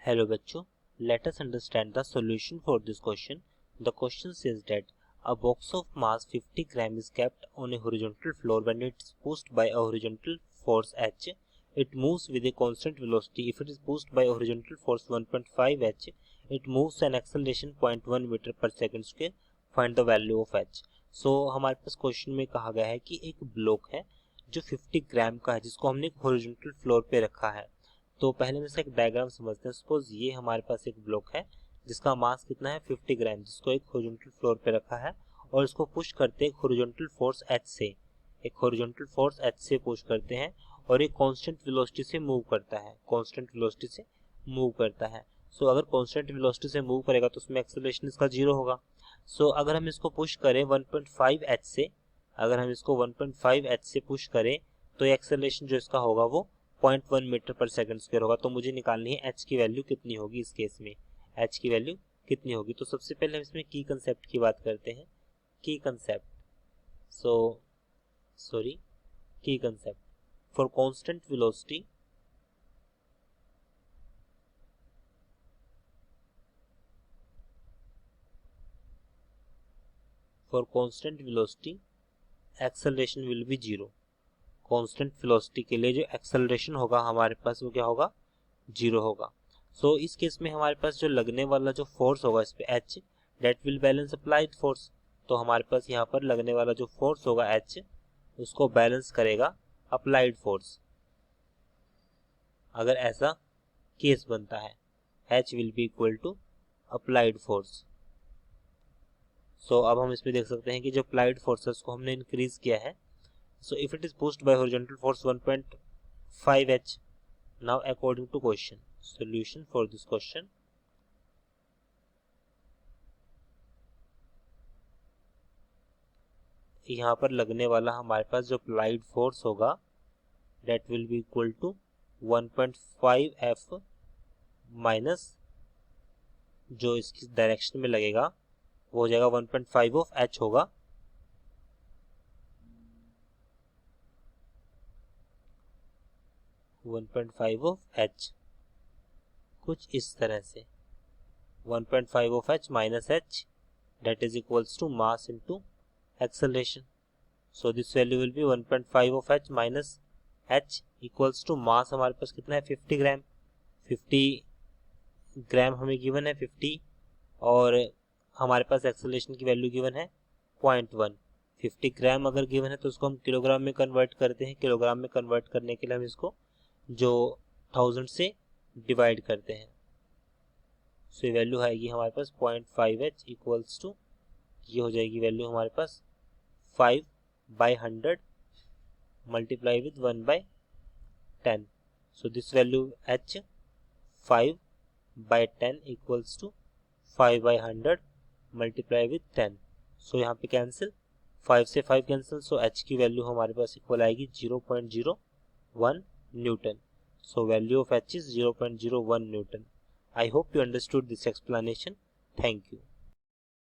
Hello बच्चों, let us understand the solution for this question. The question says that a box of mass 50 gram is kept on a horizontal floor. When it is pushed by a horizontal force H, it moves with a constant velocity. If it is pushed by a horizontal force 1.5 H, it moves an acceleration 0.1 meter per second square. Find the value of H. So हमारे पास question में कहा गया है कि एक block है जो 50 ग्राम का है, जिसको हमने एक हॉरिजॉन्टल फ्लोर पे रखा है। तो पहले में से एक डायग्राम समझते हैं। सपोज ये हमारे पास एक ब्लॉक है जिसका मास कितना है 50 ग्राम, जिसको एक हॉरिजॉन्टल फ्लोर पे रखा है और इसको पुश करते हैं एक हॉरिजॉन्टल फोर्स एच से, एक हॉरिजॉन्टल फोर्स एच से पुश करते हैं और एक कांस्टेंट वेलोसिटी से मूव करता है, कांस्टेंट वेलोसिटी से मूव करता है। सो अगर कांस्टेंट वेलोसिटी से मूव करेगा तो उसमें एक्सेलरेशन इसका जीरो होगा। सो अगर हम इसको पुश करें 1.5 एच से, अगर हम इसको 1.5 एच से पुश करें तो एक्सेलरेशन जो इसका होगा वो 0.1 मीटर पर सेकंड स्क्वायर होगा। तो मुझे निकालनी है एच की वैल्यू कितनी होगी। इस केस में एच की वैल्यू कितनी होगी, तो सबसे पहले हम इसमें की कंसेप्ट की बात करते हैं। की कंसेप्ट की concept for constant velocity, acceleration will be zero. Constant velocity के लिए जो एक्सेलरेशन होगा हमारे पास वो क्या होगा, जीरो होगा। सो इस केस में हमारे पास जो लगने वाला जो फोर्स होगा इस पे H, that will balance applied force. तो हमारे पास यहाँ पर लगने वाला जो फोर्स होगा एच, उसको बैलेंस करेगा अप्लाइड फोर्स। अगर ऐसा केस बनता है H will be equal to applied force. So अब हम इसमें देख सकते हैं कि जो अप्लाइड फोर्स है उसको हमने इंक्रीज किया है। So if it is pushed bye horizontal force 1.5 H, now according to question, solution for this question, यहाँ पर लगने वाला हमारे पास जो अप्लाइड फोर्स होगा that will be equal to 1.5 F minus जो इसकी डायरेक्शन में लगेगा वो हो जाएगा 1.5 ऑफ H होगा। ऑफ H कुछ इस तरह से 1.5 of H minus H that is equals to mass into acceleration. So this value will be 1.5 of H minus H equals to mass हमारे पास कितना है 50 ग्राम। 50 ग्राम हमें गिवन है 50 और हमारे पास एक्सेलरेशन की वैल्यू गिवन है 0.1। 50 ग्राम अगर गिवन है तो उसको हम किलोग्राम में कन्वर्ट करते हैं। किलोग्राम में कन्वर्ट करने के लिए हम इसको जो 1000 से डिवाइड करते हैं। सो ये वैल्यू आएगी हमारे पास 0.5H इक्वल्स टू, ये हो जाएगी वैल्यू हमारे पास 5/100 multiply with 1/10. So this value H 5/10 equals to 5/100 multiply with 10. So यहाँ पे कैंसिल, 5 से 5 कैंसिल, सो H की वैल्यू हमारे पास इक्वल आएगी 0.01 Newton. So value of H is 0.01 Newton. I hope you understood this explanation. Thank you.